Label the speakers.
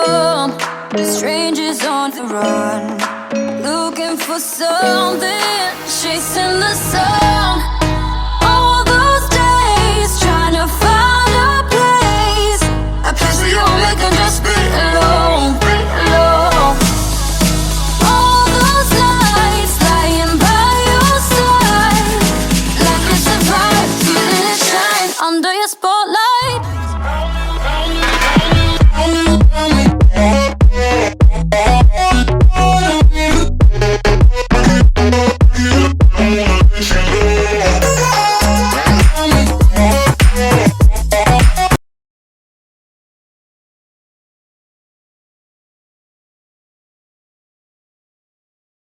Speaker 1: come. Strangers on the run, looking for something, chasing the sun.